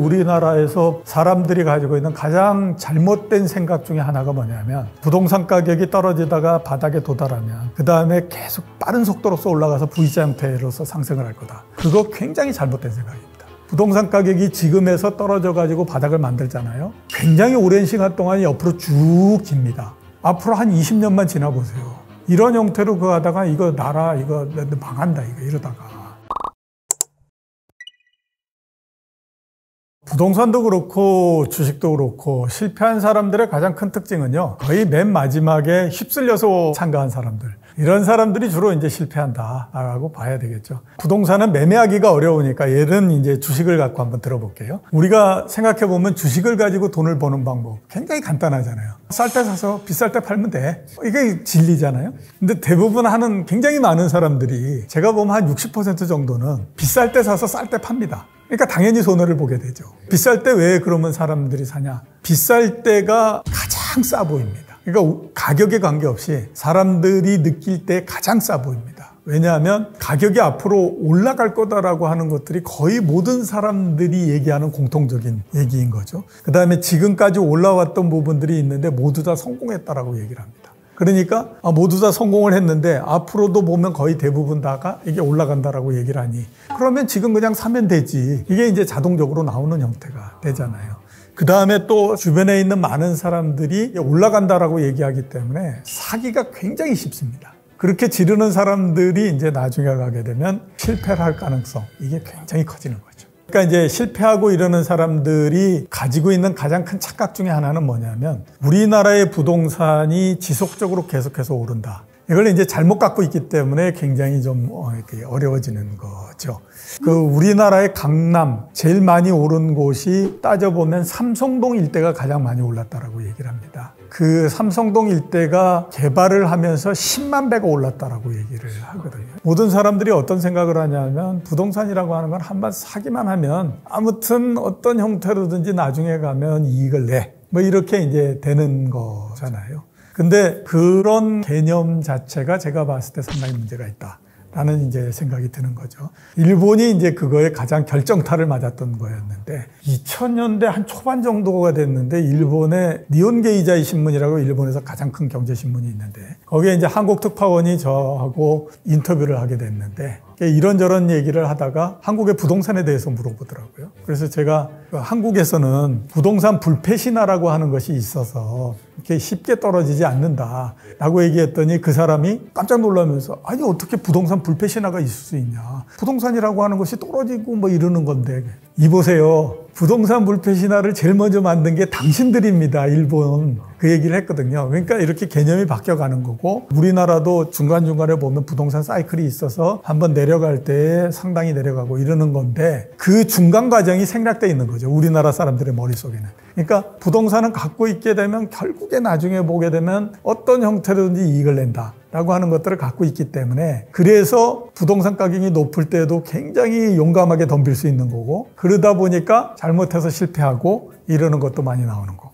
우리나라에서 사람들이 가지고 있는 가장 잘못된 생각 중에 하나가 뭐냐면 부동산 가격이 떨어지다가 바닥에 도달하면 그 다음에 계속 빠른 속도로서 올라가서 V자 형태로서 상승을 할 거다. 그거 굉장히 잘못된 생각입니다. 부동산 가격이 지금에서 떨어져 가지고 바닥을 만들잖아요. 굉장히 오랜 시간 동안 옆으로 쭉 깁니다. 앞으로 한 20년만 지나보세요. 이런 형태로 그거 하다가 이거 나라 이거 망한다 이러다가. 부동산도 그렇고 주식도 그렇고 실패한 사람들의 가장 큰 특징은요, 거의 맨 마지막에 휩쓸려서 참가한 사람들, 이런 사람들이 주로 이제 실패한다라고 봐야 되겠죠. 부동산은 매매하기가 어려우니까 얘는 이제 주식을 갖고 한번 들어볼게요. 우리가 생각해 보면 주식을 가지고 돈을 버는 방법 굉장히 간단하잖아요. 쌀 때 사서 비쌀 때 팔면 돼. 이게 진리잖아요. 근데 대부분 하는 굉장히 많은 사람들이 제가 보면 한 60% 정도는 비쌀 때 사서 쌀 때 팝니다. 그러니까 당연히 손해를 보게 되죠. 비쌀 때 왜 그러면 사람들이 사냐? 비쌀 때가 가장 싸 보입니다. 그러니까 가격에 관계없이 사람들이 느낄 때 가장 싸 보입니다. 왜냐하면 가격이 앞으로 올라갈 거다라고 하는 것들이 거의 모든 사람들이 얘기하는 공통적인 얘기인 거죠. 그 다음에 지금까지 올라왔던 부분들이 있는데 모두 다 성공했다라고 얘기를 합니다. 그러니까 모두 다 성공을 했는데 앞으로도 보면 거의 대부분 다가 이게 올라간다라고 얘기를 하니 그러면 지금 그냥 사면 되지. 이게 이제 자동적으로 나오는 형태가 되잖아요. 그 다음에 또 주변에 있는 많은 사람들이 올라간다라고 얘기하기 때문에 사기가 굉장히 쉽습니다. 그렇게 지르는 사람들이 이제 나중에 가게 되면 실패를 할 가능성, 이게 굉장히 커지는 거죠. 그러니까 이제 실패하고 이러는 사람들이 가지고 있는 가장 큰 착각 중에 하나는 뭐냐면 우리나라의 부동산이 지속적으로 계속해서 오른다. 이걸 이제 잘못 갖고 있기 때문에 굉장히 좀 어려워지는 거죠. 우리나라의 강남 제일 많이 오른 곳이 따져보면 삼성동 일대가 가장 많이 올랐다라고 얘기를 합니다. 그 삼성동 일대가 개발을 하면서 10만 배가 올랐다라고 얘기를 하거든요. 모든 사람들이 어떤 생각을 하냐면 부동산이라고 하는 건 한번 사기만 하면 아무튼 어떤 형태로든지 나중에 가면 이익을 내. 뭐 이렇게 이제 되는 거잖아요. 근데 그런 개념 자체가 제가 봤을 때 상당히 문제가 있다. 라는 이제 생각이 드는 거죠. 일본이 이제 그거에 가장 결정타를 맞았던 거였는데 2000년대 한 초반 정도가 됐는데 일본의 니혼게이자이 신문이라고 일본에서 가장 큰 경제신문이 있는데 거기에 이제 한국 특파원이 저하고 인터뷰를 하게 됐는데 이런저런 얘기를 하다가 한국의 부동산에 대해서 물어보더라고요. 그래서 제가 한국에서는 부동산 불패 신화라고 하는 것이 있어서 이렇게 쉽게 떨어지지 않는다라고 얘기했더니 그 사람이 깜짝 놀라면서 아니 어떻게 부동산 불패 신화가 있을 수 있냐. 부동산이라고 하는 것이 떨어지고 뭐 이러는 건데 이보세요. 부동산 불패 신화를 제일 먼저 만든 게 당신들입니다. 일본. 그 얘기를 했거든요. 그러니까 이렇게 개념이 바뀌어가는 거고 우리나라도 중간중간에 보면 부동산 사이클이 있어서 한번 내려갈 때 상당히 내려가고 이러는 건데 그 중간 과정이 생략되어 있는 거죠. 우리나라 사람들의 머릿속에는. 그러니까 부동산은 갖고 있게 되면 결국에 나중에 보게 되면 어떤 형태로든지 이익을 낸다. 라고 하는 것들을 갖고 있기 때문에 그래서 부동산 가격이 높을 때도 굉장히 용감하게 덤빌 수 있는 거고 그러다 보니까 잘못해서 실패하고 이러는 것도 많이 나오는 거고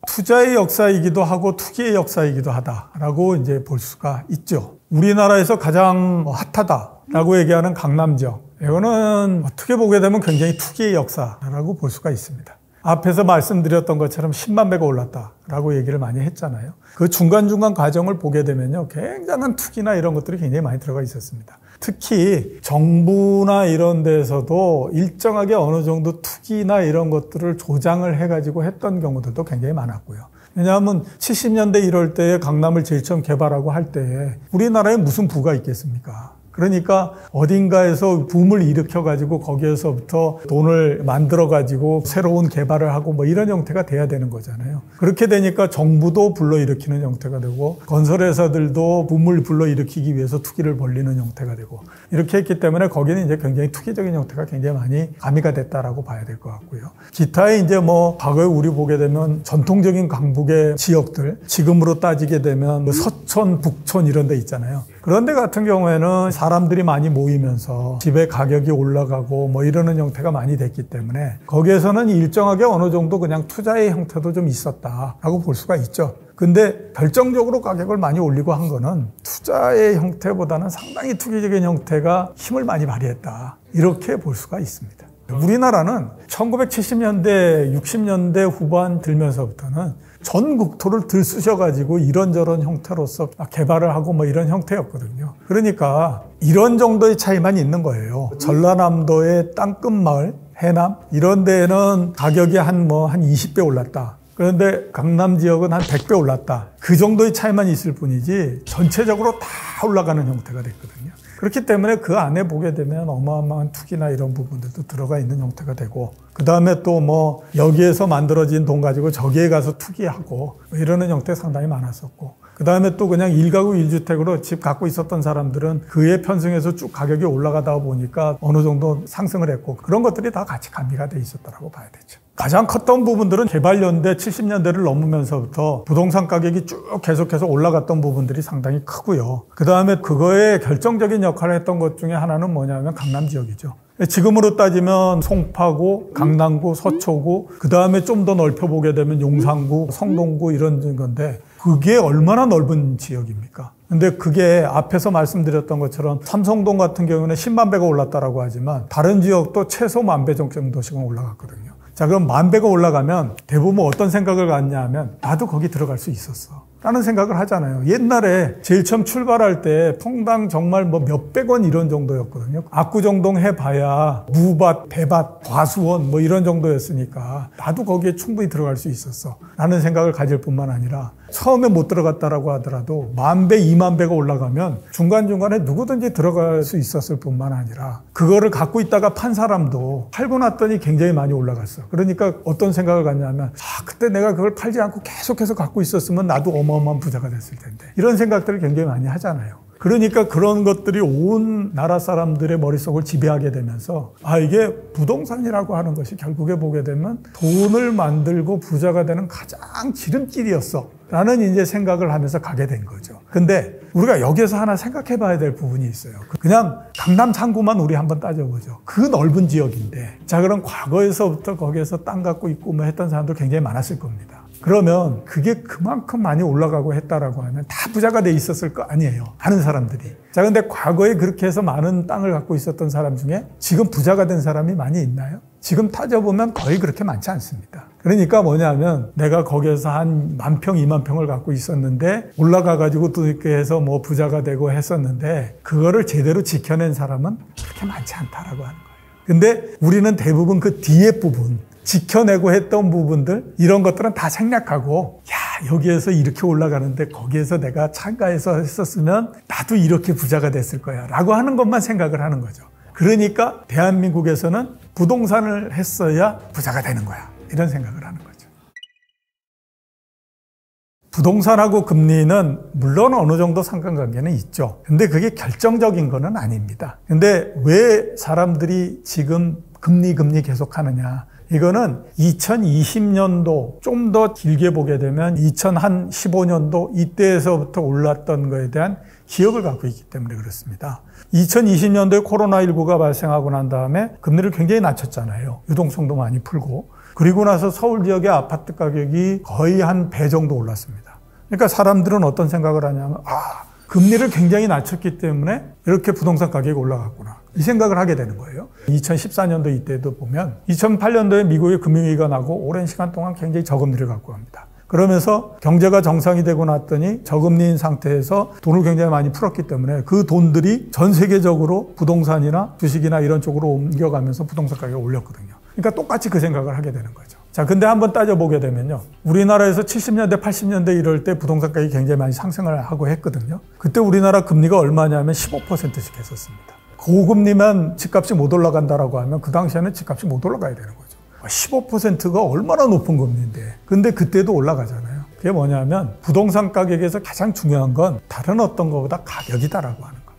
투자의 역사이기도 하고 투기의 역사이기도 하다라고 이제 볼 수가 있죠. 우리나라에서 가장 핫하다라고 얘기하는 강남 지역 이거는 어떻게 보게 되면 굉장히 투기의 역사라고 볼 수가 있습니다. 앞에서 말씀드렸던 것처럼 10만 배가 올랐다라고 얘기를 많이 했잖아요. 그 중간중간 과정을 보게 되면요. 굉장한 투기나 이런 것들이 굉장히 많이 들어가 있었습니다. 특히 정부나 이런 데서도 일정하게 어느 정도 투기나 이런 것들을 조장을 해가지고 했던 경우들도 굉장히 많았고요. 왜냐하면 70년대 이럴 때에 강남을 제일 처음 개발하고 할 때에 우리나라에 무슨 부가 있겠습니까? 그러니까 어딘가에서 붐을 일으켜가지고 거기에서부터 돈을 만들어가지고 새로운 개발을 하고 뭐 이런 형태가 돼야 되는 거잖아요. 그렇게 되니까 정부도 불러일으키는 형태가 되고 건설회사들도 붐을 불러일으키기 위해서 투기를 벌리는 형태가 되고 이렇게 했기 때문에 거기는 이제 굉장히 투기적인 형태가 굉장히 많이 가미가 됐다라고 봐야 될 것 같고요. 기타의 이제 뭐 과거에 우리 보게 되면 전통적인 강북의 지역들 지금으로 따지게 되면 서촌, 북촌 이런 데 있잖아요. 그런데 같은 경우에는 사람들이 많이 모이면서 집의 가격이 올라가고 뭐 이러는 형태가 많이 됐기 때문에 거기에서는 일정하게 어느 정도 그냥 투자의 형태도 좀 있었다라고 볼 수가 있죠. 근데 결정적으로 가격을 많이 올리고 한 거는 투자의 형태보다는 상당히 투기적인 형태가 힘을 많이 발휘했다. 이렇게 볼 수가 있습니다. 우리나라는 1970년대, 60년대 후반 들면서부터는 전 국토를 들쑤셔가지고 이런저런 형태로서 개발을 하고 뭐 이런 형태였거든요. 그러니까 이런 정도의 차이만 있는 거예요. 전라남도의 땅끝 마을, 해남 이런 데에는 가격이 한 20배 올랐다. 그런데 강남 지역은 한 100배 올랐다. 그 정도의 차이만 있을 뿐이지 전체적으로 다 올라가는 형태가 됐거든요. 그렇기 때문에 그 안에 보게 되면 어마어마한 투기나 이런 부분들도 들어가 있는 형태가 되고 그 다음에 또 뭐 여기에서 만들어진 돈 가지고 저기에 가서 투기하고 이러는 형태 상당히 많았었고 그 다음에 또 그냥 1가구 1주택으로 집 갖고 있었던 사람들은 그에 편승해서 쭉 가격이 올라가다 보니까 어느 정도 상승을 했고 그런 것들이 다 같이 가미가 돼 있었다고 봐야 되죠. 가장 컸던 부분들은 개발연대 70년대를 넘으면서부터 부동산 가격이 쭉 계속해서 올라갔던 부분들이 상당히 크고요. 그 다음에 그거에 결정적인 역할을 했던 것 중에 하나는 뭐냐면 강남 지역이죠. 지금으로 따지면 송파구, 강남구, 서초구, 그 다음에 좀 더 넓혀보게 되면 용산구, 성동구 이런 건데 그게 얼마나 넓은 지역입니까? 근데 그게 앞에서 말씀드렸던 것처럼 삼성동 같은 경우는 10만 배가 올랐다라고 하지만 다른 지역도 최소 10,000배 정도씩은 올라갔거든요. 자, 그럼 10,000배가 올라가면 대부분 어떤 생각을 갖냐 하면 나도 거기 들어갈 수 있었어 라는 생각을 하잖아요. 옛날에 제일 처음 출발할 때 평당 정말 몇백 원 이런 정도였거든요. 압구정동 해봐야 무밭, 대밭, 과수원 이런 정도였으니까 나도 거기에 충분히 들어갈 수 있었어 라는 생각을 가질 뿐만 아니라 처음에 못 들어갔다라고 하더라도 10,000배, 20,000배가 올라가면 중간중간에 누구든지 들어갈 수 있었을 뿐만 아니라 그거를 갖고 있다가 판 사람도 팔고 났더니 굉장히 많이 올라갔어. 그러니까 어떤 생각을 갖냐면 그때 내가 그걸 팔지 않고 계속해서 갖고 있었으면 나도 어마어마한 부자가 됐을 텐데 이런 생각들을 굉장히 많이 하잖아요. 그러니까 그런 것들이 온 나라 사람들의 머릿속을 지배하게 되면서 이게 부동산이라고 하는 것이 결국에 보게 되면 돈을 만들고 부자가 되는 가장 지름길이었어 라는 이제 생각을 하면서 가게 된 거죠. 근데 우리가 여기에서 하나 생각해 봐야 될 부분이 있어요. 그냥 강남 3구만 우리 한번 따져보죠. 그 넓은 지역인데 자, 그럼 과거에서부터 거기에서 땅 갖고 있고 했던 사람도 굉장히 많았을 겁니다. 그러면 그게 그만큼 많이 올라가고 했다라고 하면 다 부자가 돼 있었을 거 아니에요. 아는 사람들이. 자, 근데 과거에 그렇게 해서 많은 땅을 갖고 있었던 사람 중에 지금 부자가 된 사람이 많이 있나요? 지금 따져보면 거의 그렇게 많지 않습니다. 그러니까 뭐냐면 내가 거기에서 한 10,000평, 20,000평을 갖고 있었는데 올라가가지고 또 이렇게 해서 부자가 되고 했었는데 그거를 제대로 지켜낸 사람은 그렇게 많지 않다라고 하는 거예요. 근데 우리는 대부분 그 뒤에 부분, 지켜내고 했던 부분들 이런 것들은 다 생략하고 여기에서 이렇게 올라가는데 거기에서 내가 참가해서 했었으면 나도 이렇게 부자가 됐을 거야 라고 하는 것만 생각을 하는 거죠. 그러니까 대한민국에서는 부동산을 했어야 부자가 되는 거야 이런 생각을 하는 거죠. 부동산하고 금리는 물론 어느 정도 상관관계는 있죠. 근데 그게 결정적인 거는 아닙니다. 근데 왜 사람들이 지금 금리 계속 하느냐? 이거는 2020년도 좀 더 길게 보게 되면 2015년도 이때에서부터 올랐던 거에 대한 기억을 갖고 있기 때문에 그렇습니다. 2020년도에 코로나19가 발생하고 난 다음에 금리를 굉장히 낮췄잖아요. 유동성도 많이 풀고. 그리고 나서 서울 지역의 아파트 가격이 거의 한 배 정도 올랐습니다. 그러니까 사람들은 어떤 생각을 하냐면 금리를 굉장히 낮췄기 때문에 이렇게 부동산 가격이 올라갔구나. 이 생각을 하게 되는 거예요. 2014년도 이때도 보면 2008년도에 미국의 금융위기가 나고 오랜 시간 동안 굉장히 저금리를 갖고 갑니다. 그러면서 경제가 정상이 되고 났더니 저금리인 상태에서 돈을 굉장히 많이 풀었기 때문에 그 돈들이 전 세계적으로 부동산이나 주식이나 이런 쪽으로 옮겨가면서 부동산 가격을 올렸거든요. 그러니까 똑같이 그 생각을 하게 되는 거죠. 자, 근데 한번 따져보게 되면요. 우리나라에서 70년대, 80년대 이럴 때 부동산 가격이 굉장히 많이 상승을 하고 했거든요. 그때 우리나라 금리가 얼마냐면 15%씩 했었습니다. 고금리만 집값이 못 올라간다라고 하면 그 당시에는 집값이 못 올라가야 되는 거죠. 15%가 얼마나 높은 금리인데. 근데 그때도 올라가잖아요. 그게 뭐냐면 부동산 가격에서 가장 중요한 건 다른 어떤 것보다 가격이다라고 하는 겁니다.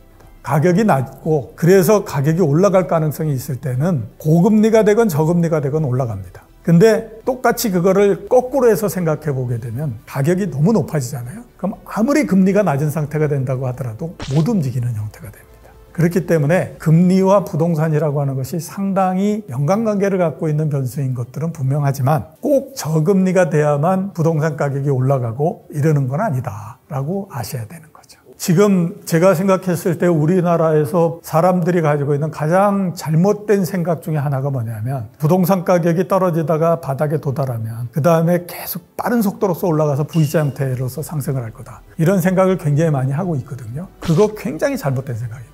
가격이 낮고 그래서 가격이 올라갈 가능성이 있을 때는 고금리가 되건 저금리가 되건 올라갑니다. 근데 똑같이 그거를 거꾸로 해서 생각해 보게 되면 가격이 너무 높아지잖아요. 그럼 아무리 금리가 낮은 상태가 된다고 하더라도 못 움직이는 형태가 됩니다. 그렇기 때문에 금리와 부동산이라고 하는 것이 상당히 연관관계를 갖고 있는 변수인 것들은 분명하지만 꼭 저금리가 돼야만 부동산 가격이 올라가고 이러는 건 아니다라고 아셔야 되는 거죠. 지금 제가 생각했을 때 우리나라에서 사람들이 가지고 있는 가장 잘못된 생각 중에 하나가 뭐냐면 부동산 가격이 떨어지다가 바닥에 도달하면 그 다음에 계속 빠른 속도로서 올라가서 V자 형태로서 상승을 할 거다. 이런 생각을 굉장히 많이 하고 있거든요. 그거 굉장히 잘못된 생각입니다.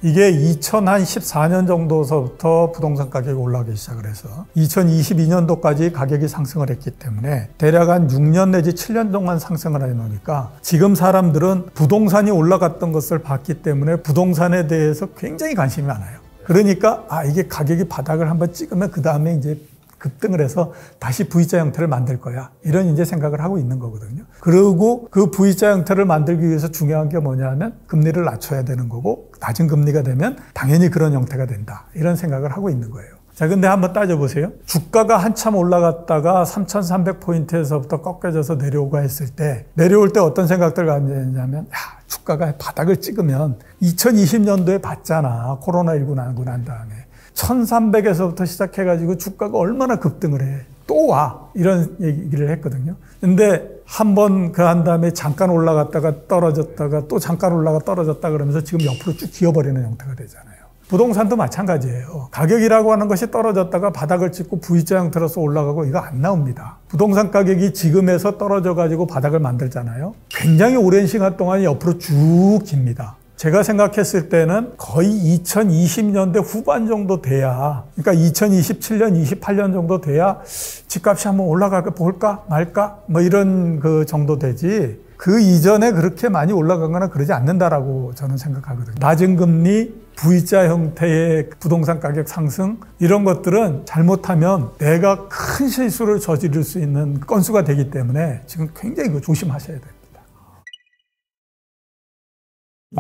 이게 2014년 정도서부터 부동산 가격이 올라가기 시작을 해서 2022년도까지 가격이 상승을 했기 때문에 대략 한 6년 내지 7년 동안 상승을 해놓으니까 지금 사람들은 부동산이 올라갔던 것을 봤기 때문에 부동산에 대해서 굉장히 관심이 많아요. 그러니까 이게 가격이 바닥을 한번 찍으면 그 다음에 이제 급등을 해서 다시 V자 형태를 만들 거야. 이런 이제 생각을 하고 있는 거거든요. 그리고 그 V자 형태를 만들기 위해서 중요한 게 뭐냐면 금리를 낮춰야 되는 거고 낮은 금리가 되면 당연히 그런 형태가 된다. 이런 생각을 하고 있는 거예요. 자, 근데 한번 따져보세요. 주가가 한참 올라갔다가 3,300포인트에서부터 꺾여져서 내려오고 했을 때 내려올 때 어떤 생각들 가졌냐면 주가가 바닥을 찍으면 2020년도에 봤잖아. 코로나19 나고 난 다음에. 1300에서부터 시작해가지고 주가가 얼마나 급등을 해. 또 와. 이런 얘기를 했거든요. 근데 한번 그 한 다음에 잠깐 올라갔다가 떨어졌다가 또 잠깐 올라가 떨어졌다 그러면서 지금 옆으로 쭉 기어버리는 형태가 되잖아요. 부동산도 마찬가지예요. 가격이라고 하는 것이 떨어졌다가 바닥을 찍고 V자 형태로서 올라가고 이거 안 나옵니다. 부동산 가격이 지금에서 떨어져가지고 바닥을 만들잖아요. 굉장히 오랜 시간 동안 옆으로 쭉 깁니다. 제가 생각했을 때는 거의 2020년대 후반 정도 돼야, 그러니까 2027년, 28년 정도 돼야 집값이 한번 올라갈까 볼까 말까 뭐 이런 그 정도 되지 그 이전에 그렇게 많이 올라가거나 그러지 않는다라고 저는 생각하거든요. 낮은 금리, V자 형태의 부동산 가격 상승 이런 것들은 잘못하면 내가 큰 실수를 저지를 수 있는 건수가 되기 때문에 지금 굉장히 조심하셔야 돼요.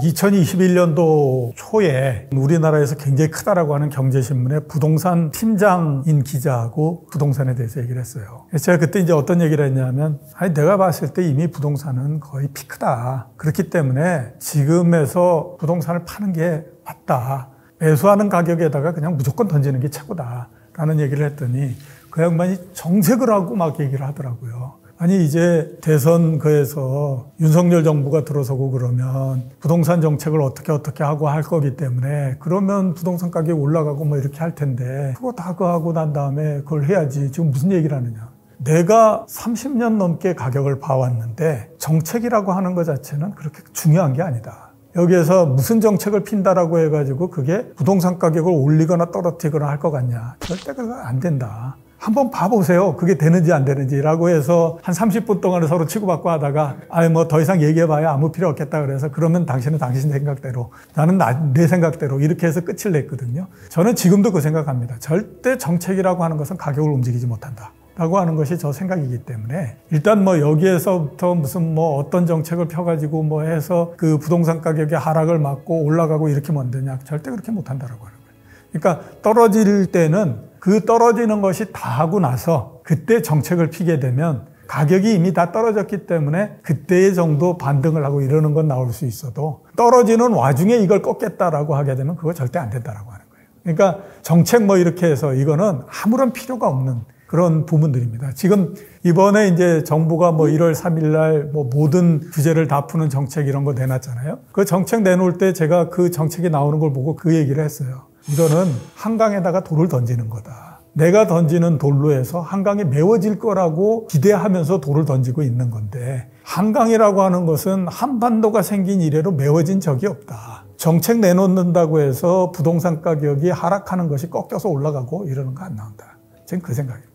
2021년도 초에 우리나라에서 굉장히 크다라고 하는 경제신문의 부동산 팀장인 기자하고 부동산에 대해서 얘기를 했어요. 제가 그때 이제 어떤 얘기를 했냐면, 내가 봤을 때 이미 부동산은 거의 피크다. 그렇기 때문에 지금에서 부동산을 파는 게 맞다. 매수하는 가격에다가 그냥 무조건 던지는 게 최고다. 라는 얘기를 했더니 그 양반이 정색을 하고 막 얘기를 하더라고요. 아니 이제 대선거에서 윤석열 정부가 들어서고 그러면 부동산 정책을 어떻게 하고 할 거기 때문에 그러면 부동산 가격이 올라가고 뭐 이렇게 할 텐데 그거 다 하고 난 다음에 그걸 해야지. 지금 무슨 얘기를 하느냐. 내가 30년 넘게 가격을 봐왔는데 정책이라고 하는 것 자체는 그렇게 중요한 게 아니다. 여기에서 무슨 정책을 핀다라고 해가지고 그게 부동산 가격을 올리거나 떨어뜨리거나 할 것 같냐. 절대 그거 안 된다. 한번 봐보세요. 그게 되는지 안 되는지라고 해서 한 30분 동안 서로 치고받고 하다가 뭐 더 이상 얘기해봐야 아무 필요 없겠다 그래서 그러면 당신은 당신 생각대로 나는 내 생각대로 이렇게 해서 끝을 냈거든요. 저는 지금도 그 생각합니다. 절대 정책이라고 하는 것은 가격을 움직이지 못한다 라고 하는 것이 저 생각이기 때문에 일단 뭐 여기에서부터 무슨 뭐 어떤 정책을 펴가지고 뭐 해서 그 부동산 가격의 하락을 막고 올라가고 이렇게 만드냐. 절대 그렇게 못한다라고 하는 거예요. 그러니까 떨어질 때는 그 떨어지는 것이 다 하고 나서 그때 정책을 피게 되면 가격이 이미 다 떨어졌기 때문에 그때의 정도 반등을 하고 이러는 건 나올 수 있어도 떨어지는 와중에 이걸 꺾겠다라고 하게 되면 그거 절대 안 된다라고 하는 거예요. 그러니까 정책 뭐 이렇게 해서 이거는 아무런 필요가 없는 그런 부분들입니다. 지금 이번에 이제 정부가 뭐 1월 3일 날 뭐 모든 규제를 다 푸는 정책 이런 거 내놨잖아요. 그 정책 내놓을 때 제가 그 정책이 나오는 걸 보고 그 얘기를 했어요. 이거는 한강에다가 돌을 던지는 거다. 내가 던지는 돌로 해서 한강이 메워질 거라고 기대하면서 돌을 던지고 있는 건데 한강이라고 하는 것은 한반도가 생긴 이래로 메워진 적이 없다. 정책 내놓는다고 해서 부동산 가격이 하락하는 것이 꺾여서 올라가고 이러는 거 안 나온다. 지금 그 생각입니다.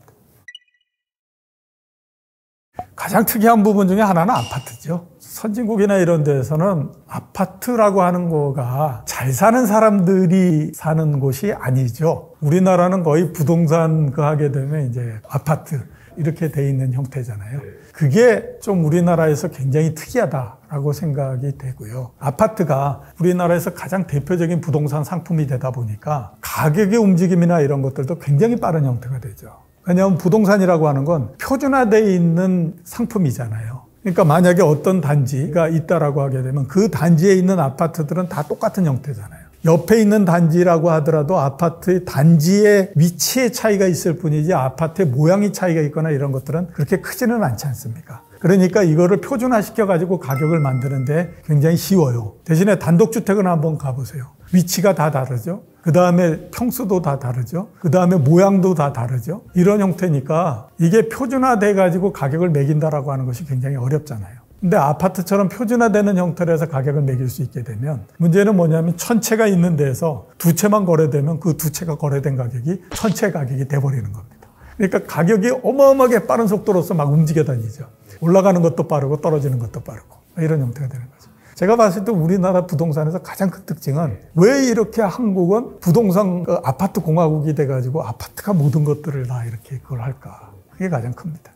가장 특이한 부분 중에 하나는 아파트죠. 선진국이나 이런 데에서는 아파트라고 하는 거가 잘 사는 사람들이 사는 곳이 아니죠. 우리나라는 거의 부동산 하게 되면 이제 아파트 이렇게 돼 있는 형태잖아요. 그게 좀 우리나라에서 굉장히 특이하다라고 생각이 되고요. 아파트가 우리나라에서 가장 대표적인 부동산 상품이 되다 보니까 가격의 움직임이나 이런 것들도 굉장히 빠른 형태가 되죠. 왜냐하면 부동산이라고 하는 건 표준화되어 있는 상품이잖아요. 그러니까 만약에 어떤 단지가 있다라고 하게 되면 그 단지에 있는 아파트들은 다 똑같은 형태잖아요. 옆에 있는 단지라고 하더라도 아파트의 단지의 위치의 차이가 있을 뿐이지 아파트의 모양이 차이가 있거나 이런 것들은 그렇게 크지는 않지 않습니까? 그러니까 이거를 표준화시켜가지고 가격을 만드는데 굉장히 쉬워요. 대신에 단독주택은 한번 가보세요. 위치가 다 다르죠. 그 다음에 평수도 다 다르죠. 그 다음에 모양도 다 다르죠. 이런 형태니까 이게 표준화돼가지고 가격을 매긴다라고 하는 것이 굉장히 어렵잖아요. 근데 아파트처럼 표준화되는 형태로 해서 가격을 매길 수 있게 되면 문제는 뭐냐면 1000채가 있는 데에서 2채만 거래되면 그 2채가 거래된 가격이 1000채 가격이 돼버리는 겁니다. 그러니까 가격이 어마어마하게 빠른 속도로서 막 움직여 다니죠. 올라가는 것도 빠르고 떨어지는 것도 빠르고 이런 형태가 되는 거죠. 제가 봤을 때 우리나라 부동산에서 가장 큰 특징은 왜 이렇게 한국은 부동산 아파트 공화국이 돼가지고 아파트가 모든 것들을 다 이렇게 그걸 할까. 그게 가장 큽니다.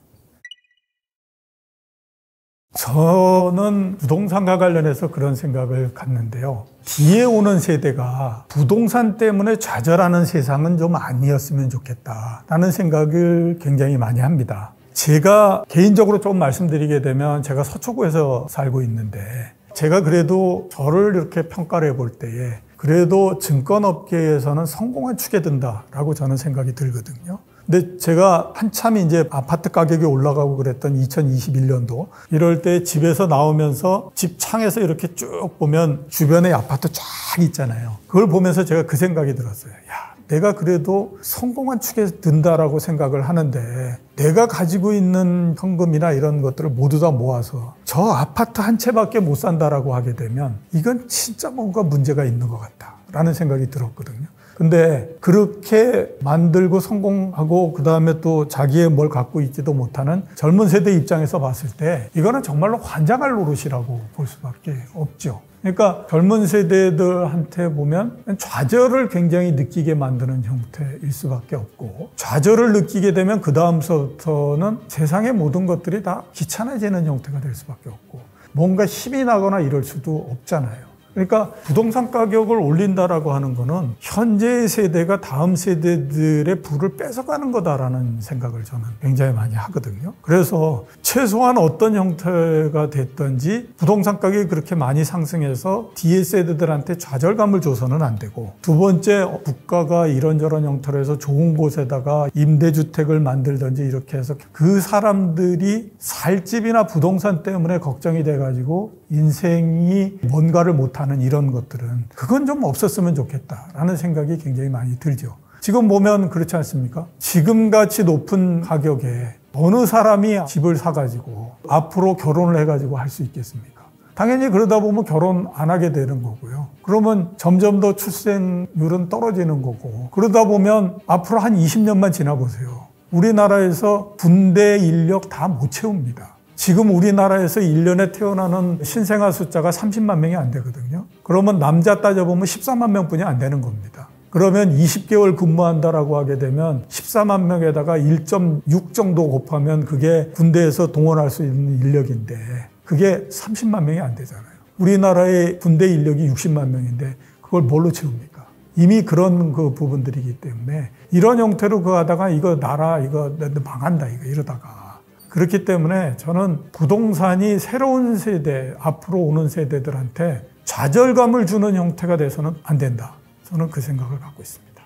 저는 부동산과 관련해서 그런 생각을 갖는데요. 뒤에 오는 세대가 부동산 때문에 좌절하는 세상은 좀 아니었으면 좋겠다라는 생각을 굉장히 많이 합니다. 제가 개인적으로 좀 말씀드리게 되면 제가 서초구에서 살고 있는데 제가 그래도 저를 이렇게 평가를 해볼 때에 그래도 증권업계에서는 성공한 축에 든다라고 저는 생각이 들거든요. 근데 제가 한참 이제 아파트 가격이 올라가고 그랬던 2021년도 이럴 때 집에서 나오면서 집 창에서 이렇게 쭉 보면 주변에 아파트 쫙 있잖아요. 그걸 보면서 제가 그 생각이 들었어요. 야, 내가 그래도 성공한 축에 든다라고 생각을 하는데 내가 가지고 있는 현금이나 이런 것들을 모두 다 모아서 저 아파트 한 채밖에 못 산다라고 하게 되면 이건 진짜 뭔가 문제가 있는 것 같다라는 생각이 들었거든요. 근데 그렇게 만들고 성공하고 그 다음에 또 자기의 뭘 갖고 있지도 못하는 젊은 세대 입장에서 봤을 때 이거는 정말로 환장할 노릇이라고 볼 수밖에 없죠. 그러니까 젊은 세대들한테 보면 좌절을 굉장히 느끼게 만드는 형태일 수밖에 없고 좌절을 느끼게 되면 그 다음부터는 세상의 모든 것들이 다 귀찮아지는 형태가 될 수밖에 없고 뭔가 힘이 나거나 이럴 수도 없잖아요. 그러니까 부동산 가격을 올린다라고 하는 거는 현재의 세대가 다음 세대들의 부를 뺏어가는 거다라는 생각을 저는 굉장히 많이 하거든요. 그래서 최소한 어떤 형태가 됐든지 부동산 가격이 그렇게 많이 상승해서 뒤에 세대들한테 좌절감을 줘서는 안 되고 두 번째 국가가 이런저런 형태로 해서 좋은 곳에다가 임대주택을 만들든지 이렇게 해서 그 사람들이 살 집이나 부동산 때문에 걱정이 돼가지고 인생이 뭔가를 못하는 이런 것들은 그건 좀 없었으면 좋겠다라는 생각이 굉장히 많이 들죠. 지금 보면 그렇지 않습니까? 지금같이 높은 가격에 어느 사람이 집을 사가지고 앞으로 결혼을 해가지고 할 수 있겠습니까? 당연히 그러다 보면 결혼 안 하게 되는 거고요. 그러면 점점 더 출생률은 떨어지는 거고 그러다 보면 앞으로 한 20년만 지나보세요. 우리나라에서 군대 인력 다 못 채웁니다. 지금 우리나라에서 1년에 태어나는 신생아 숫자가 30만 명이 안 되거든요. 그러면 남자 따져보면 14만 명뿐이 안 되는 겁니다. 그러면 20개월 근무한다라고 하게 되면 14만 명에다가 1.6 정도 곱하면 그게 군대에서 동원할 수 있는 인력인데 그게 30만 명이 안 되잖아요. 우리나라의 군대 인력이 60만 명인데 그걸 뭘로 채웁니까? 이미 그런 그 부분들이기 때문에 이런 형태로 그거 하다가 이거 나라 이거 망한다 이러다가 그렇기 때문에 저는 부동산이 새로운 세대, 앞으로 오는 세대들한테 좌절감을 주는 형태가 돼서는 안 된다. 저는 그 생각을 갖고 있습니다.